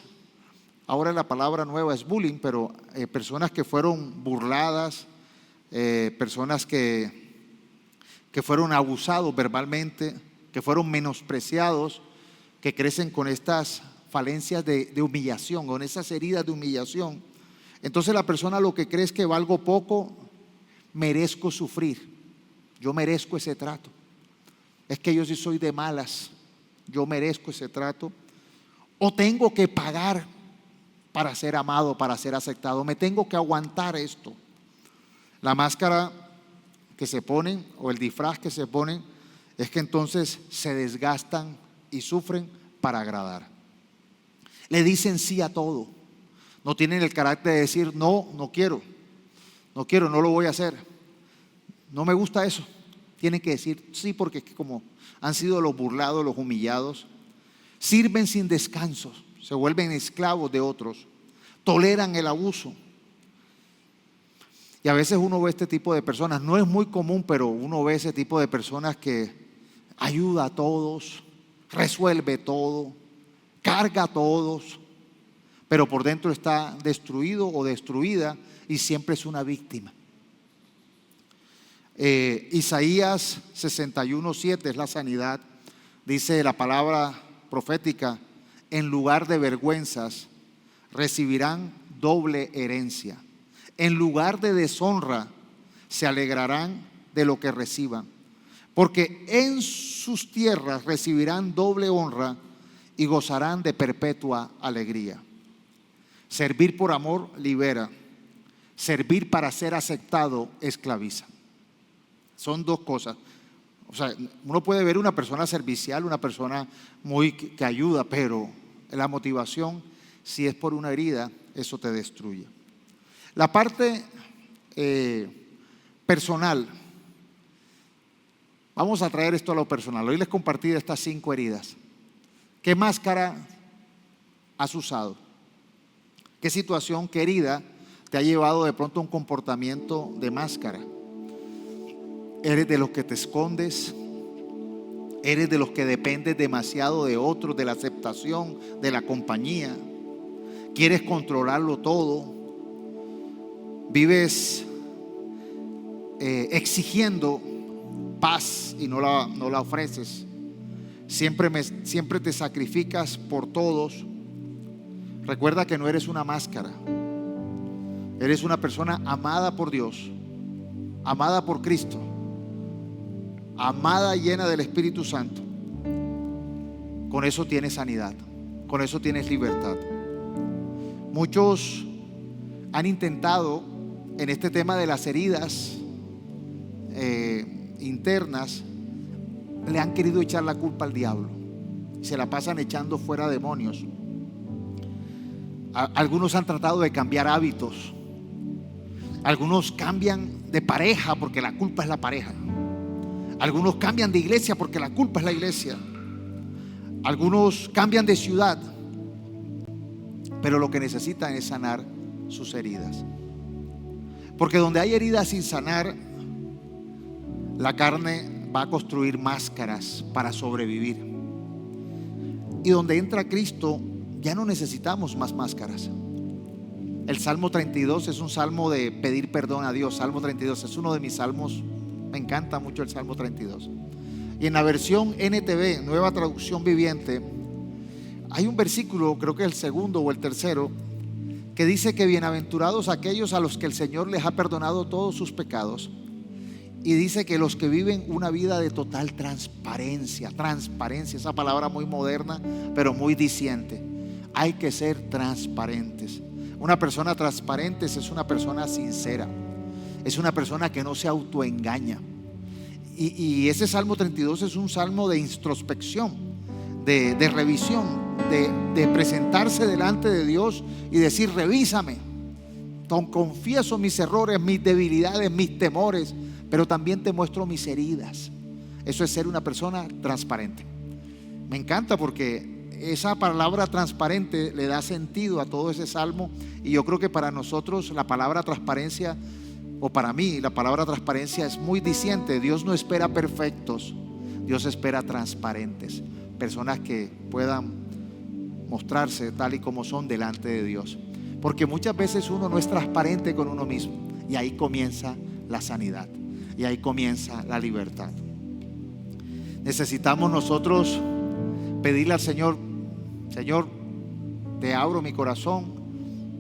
ahora la palabra nueva es bullying, pero personas que fueron burladas, personas que fueron abusados verbalmente, que fueron menospreciados, que crecen con estas falencias de humillación, con esas heridas de humillación. Entonces la persona lo que cree es que valgo poco, merezco sufrir, yo merezco ese trato. Es que yo sí soy de malas, yo merezco ese trato. O tengo que pagar para ser amado, para ser aceptado, me tengo que aguantar esto. La máscara que se ponen o el disfraz que se ponen es que entonces se desgastan y sufren para agradar. Le dicen sí a todo. No tienen el carácter de decir no, no quiero, no lo voy a hacer. No me gusta eso. Tienen que decir sí porque es que como han sido los burlados, los humillados. Sirven sin descanso, se vuelven esclavos de otros, toleran el abuso. Y a veces uno ve este tipo de personas, no es muy común, pero uno ve ese tipo de personas que ayuda a todos, resuelve todo, carga a todos, pero por dentro está destruido o destruida y siempre es una víctima. Isaías 61:7 es la sanidad. Dice la palabra profética: en lugar de vergüenzas recibirán doble herencia, en lugar de deshonra se alegrarán de lo que reciban, porque en sus tierras recibirán doble honra y gozarán de perpetua alegría. Servir por amor libera, servir para ser aceptado esclaviza. Son dos cosas. O sea, uno puede ver una persona servicial, una persona que ayuda, pero la motivación, si es por una herida, eso te destruye. La parte personal. Vamos a traer esto a lo personal. Hoy les compartí estas 5 heridas. ¿Qué máscara has usado? ¿Qué situación, qué herida te ha llevado de pronto a un comportamiento de máscara? ¿Eres de los que te escondes? ¿Eres de los que dependes demasiado de otros, de la aceptación, de la compañía? ¿Quieres controlarlo todo? ¿Vives exigiendo paz y no la ofreces? Siempre te sacrificas por todos. Recuerda que no eres una máscara. Eres una persona amada por Dios, amada por Cristo, amada, llena del Espíritu Santo. Con eso tienes sanidad, con eso tienes libertad. Muchos han intentado en este tema de las heridas internas le han querido echar la culpa al diablo. Se la pasan echando fuera demonios. Algunos han tratado de cambiar hábitos. Algunos cambian de pareja porque la culpa es la pareja. Algunos cambian de iglesia porque la culpa es la iglesia. Algunos cambian de ciudad, pero lo que necesitan es sanar sus heridas. Porque donde hay heridas sin sanar, la carne va a construir máscaras para sobrevivir. Y donde entra Cristo, ya no necesitamos más máscaras. El Salmo 32 es un salmo de pedir perdón a Dios. Salmo 32 es uno de mis salmos. Me encanta mucho el Salmo 32. Y en la versión NTV, Nueva Traducción Viviente, hay un versículo, creo que es el segundo o el tercero, que dice que bienaventurados aquellos a los que el Señor les ha perdonado todos sus pecados. Y dice que los que viven una vida de total transparencia. Transparencia, esa palabra muy moderna, pero muy diciente. Hay que ser transparentes. Una persona transparente es una persona sincera. Es una persona que no se autoengaña. Y ese Salmo 32 es un salmo de introspección, de revisión, de presentarse delante de Dios y decir: revísame, confieso mis errores, mis debilidades, mis temores, pero también te muestro mis heridas. Eso es ser una persona transparente. Me encanta porque esa palabra transparente le da sentido a todo ese salmo. Y yo creo que para nosotros la palabra transparencia, o para mí la palabra transparencia, es muy diciente. Dios no espera perfectos, Dios espera transparentes, personas que puedan mostrarse tal y como son delante de Dios. Porque muchas veces uno no es transparente con uno mismo, y ahí comienza la sanidad, y ahí comienza la libertad. Necesitamos nosotros pedirle al Señor: Señor, te abro mi corazón,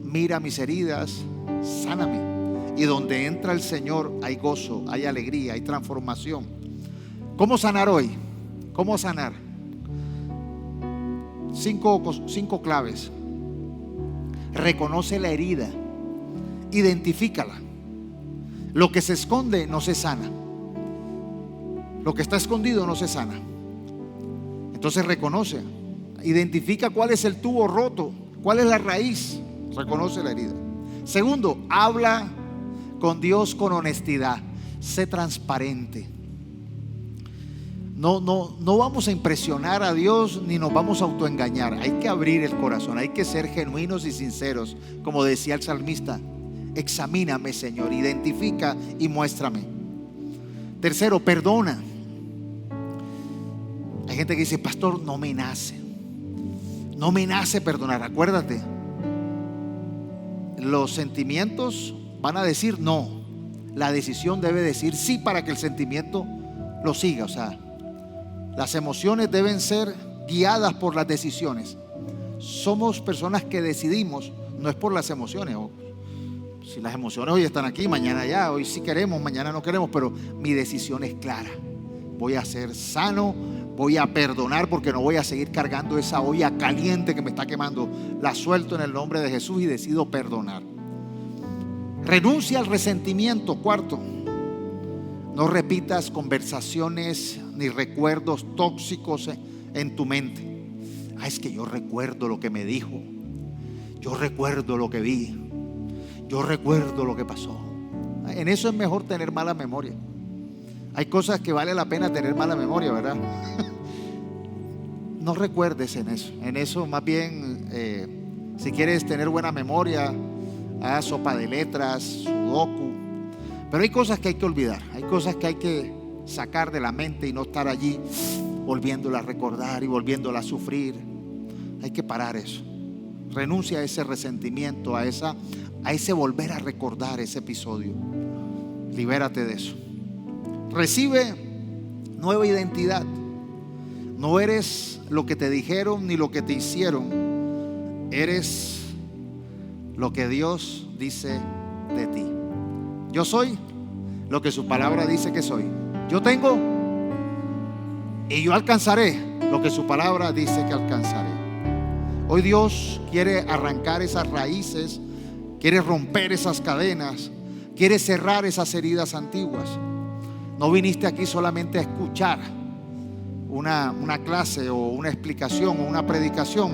mira mis heridas, sáname. Y donde entra el Señor hay gozo, hay alegría, hay transformación. ¿Cómo sanar hoy? ¿Cómo sanar? Cinco claves. Reconoce la herida, identifícala. Lo que se esconde no se sana. Lo que está escondido no se sana. Entonces reconoce, identifica cuál es el tubo roto, cuál es la raíz. Reconoce la herida. Segundo, habla con Dios con honestidad. Sé transparente. No vamos a impresionar a Dios ni nos vamos a autoengañar. Hay que abrir el corazón, hay que ser genuinos y sinceros. Como decía el salmista: examíname, Señor, identifica y muéstrame. Tercero, perdona. Hay gente que dice: pastor, no me nace perdonar. Acuérdate, los sentimientos van a decir no, la decisión debe decir sí para que el sentimiento lo siga. O sea, las emociones deben ser guiadas por las decisiones. Somos personas que decidimos, no es por las emociones. Si las emociones hoy están aquí, mañana ya, hoy sí queremos, mañana no queremos, pero mi decisión es clara. Voy a ser sano, voy a perdonar, porque no voy a seguir cargando esa olla caliente que me está quemando. La suelto en el nombre de Jesús y decido perdonar. Renuncia al resentimiento. Cuarto, no repitas conversaciones ni recuerdos tóxicos en tu mente. Es que yo recuerdo lo que me dijo, yo recuerdo lo que vi, yo recuerdo lo que pasó. En eso es mejor tener mala memoria. Hay cosas que vale la pena tener mala memoria, ¿verdad? No recuerdes en eso. En eso más bien, si quieres tener buena memoria, haz sopa de letras, sudoku. Pero hay cosas que hay que olvidar, hay cosas que hay que sacar de la mente y no estar allí volviéndola a recordar y volviéndola a sufrir. Hay que parar eso. Renuncia a ese resentimiento, a ese volver a recordar ese episodio. Libérate de eso. Recibe nueva identidad. No eres lo que te dijeron ni lo que te hicieron. Eres lo que Dios dice de ti. Yo soy lo que su palabra dice que soy. Yo tengo y yo alcanzaré lo que su palabra dice que alcanzaré. Hoy Dios quiere arrancar esas raíces, quiere romper esas cadenas, quiere cerrar esas heridas antiguas. No viniste aquí solamente a escuchar, una clase o una explicación o una predicación,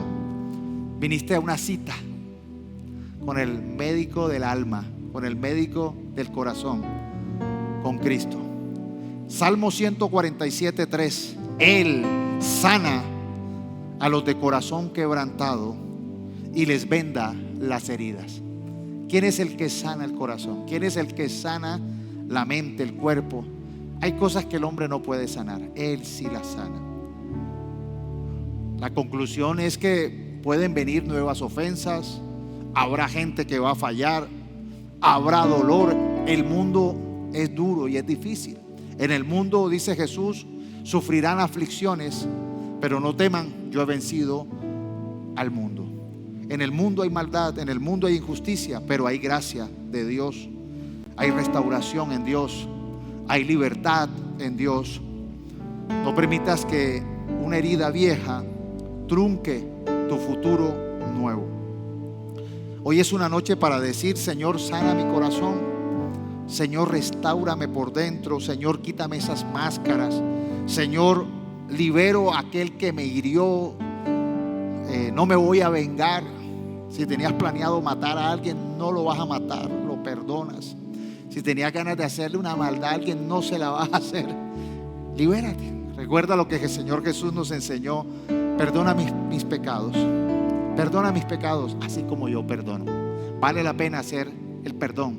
viniste a una cita con el médico del alma, con el médico del corazón, con Cristo. Salmo 147:3: Él sana a los de corazón quebrantado y les venda las heridas. ¿Quién es el que sana el corazón? ¿Quién es el que sana la mente, el cuerpo? Hay cosas que el hombre no puede sanar, Él sí las sana. La conclusión es que pueden venir nuevas ofensas, habrá gente que va a fallar, habrá dolor. El mundo es duro y es difícil. En el mundo, dice Jesús, sufrirán aflicciones, pero no teman, yo he vencido al mundo. En el mundo hay maldad, en el mundo hay injusticia, pero hay gracia de Dios, hay restauración en Dios, hay libertad en Dios. No permitas que una herida vieja trunque tu futuro nuevo. Hoy es una noche para decir: Señor, sana mi corazón. Señor, restáurame por dentro. Señor, quítame esas máscaras. Señor, libero a aquel que me hirió. No me voy a vengar. Si tenías planeado matar a alguien, no lo vas a matar, lo perdonas. Si tenías ganas de hacerle una maldad a alguien, no se la vas a hacer. Libérate. Recuerda lo que el Señor Jesús nos enseñó: perdona mis pecados. Perdona mis pecados, así como yo perdono. Vale la pena hacer el perdón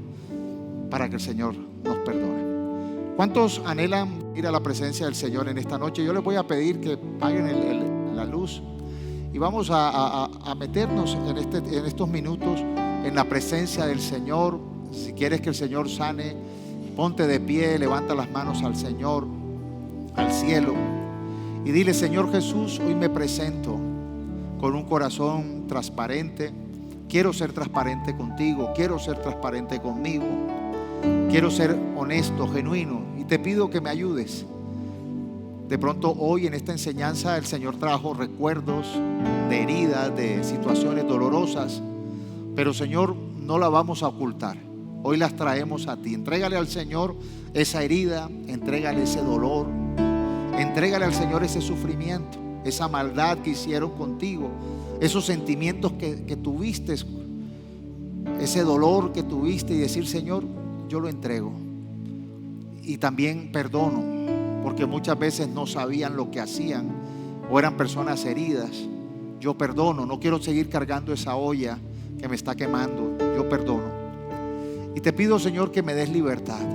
para que el Señor nos perdone. ¿Cuántos anhelan ir a la presencia del Señor en esta noche? Yo les voy a pedir que apaguen la luz y vamos a meternos en estos minutos en la presencia del Señor. Si quieres que el Señor sane, ponte de pie, levanta las manos al Señor, al cielo, y dile: Señor Jesús, hoy me presento con un corazón transparente. Quiero ser transparente contigo, quiero ser transparente conmigo, quiero ser honesto, genuino, y te pido que me ayudes. De pronto hoy en esta enseñanza el Señor trajo recuerdos de heridas, de situaciones dolorosas, pero Señor, no la vamos a ocultar. Hoy las traemos a ti. Entrégale al Señor esa herida, entrégale ese dolor, entrégale al Señor ese sufrimiento, esa maldad que hicieron contigo, esos sentimientos que tuviste, ese dolor que tuviste, y decir: Señor, yo lo entrego. Y también perdono, porque muchas veces no sabían lo que hacían o eran personas heridas. Yo perdono, no quiero seguir cargando esa olla que me está quemando. Yo perdono. Y te pido, Señor, que me des libertad,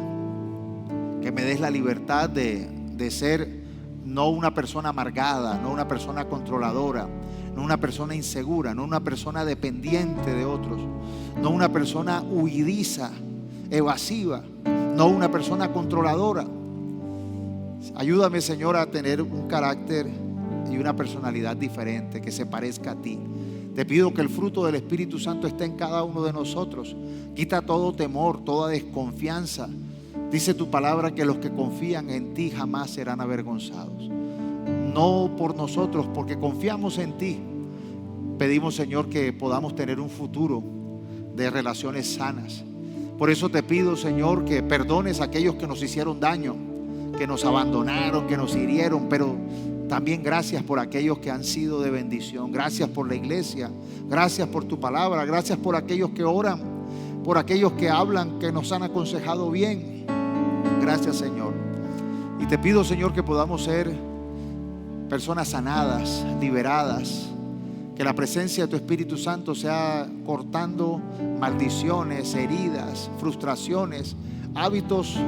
que me des la libertad de ser no una persona amargada, no una persona controladora, no una persona insegura, no una persona dependiente de otros, no una persona huidiza, evasiva, no una persona controladora. Ayúdame, Señor, a tener un carácter y una personalidad diferente, que se parezca a ti. Te pido que el fruto del Espíritu Santo esté en cada uno de nosotros. Quita todo temor, toda desconfianza. Dice tu palabra que los que confían en ti jamás serán avergonzados. No por nosotros, porque confiamos en ti. Pedimos, Señor, que podamos tener un futuro de relaciones sanas. Por eso te pido, Señor, que perdones a aquellos que nos hicieron daño, que nos abandonaron, que nos hirieron, pero también gracias por aquellos que han sido de bendición. Gracias por la iglesia, gracias por tu palabra, gracias por aquellos que oran, por aquellos que hablan, que nos han aconsejado bien. Gracias, Señor. Y te pido, Señor, que podamos ser personas sanadas, liberadas, que la presencia de tu Espíritu Santo sea cortando maldiciones, heridas, frustraciones, hábitos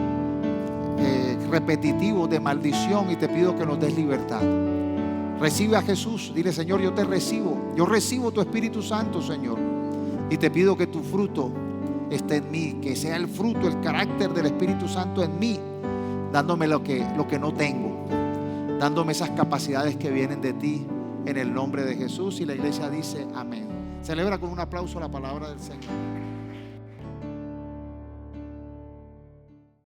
repetitivos de maldición, y te pido que nos des libertad. Recibe a Jesús. Dile: Señor, yo te recibo. Yo recibo tu Espíritu Santo, Señor, y te pido que tu fruto esté en mí, que sea el fruto, el carácter del Espíritu Santo en mí, dándome lo que no tengo, dándome esas capacidades que vienen de ti, en el nombre de Jesús. Y la iglesia dice amén. Celebra con un aplauso la palabra del Señor.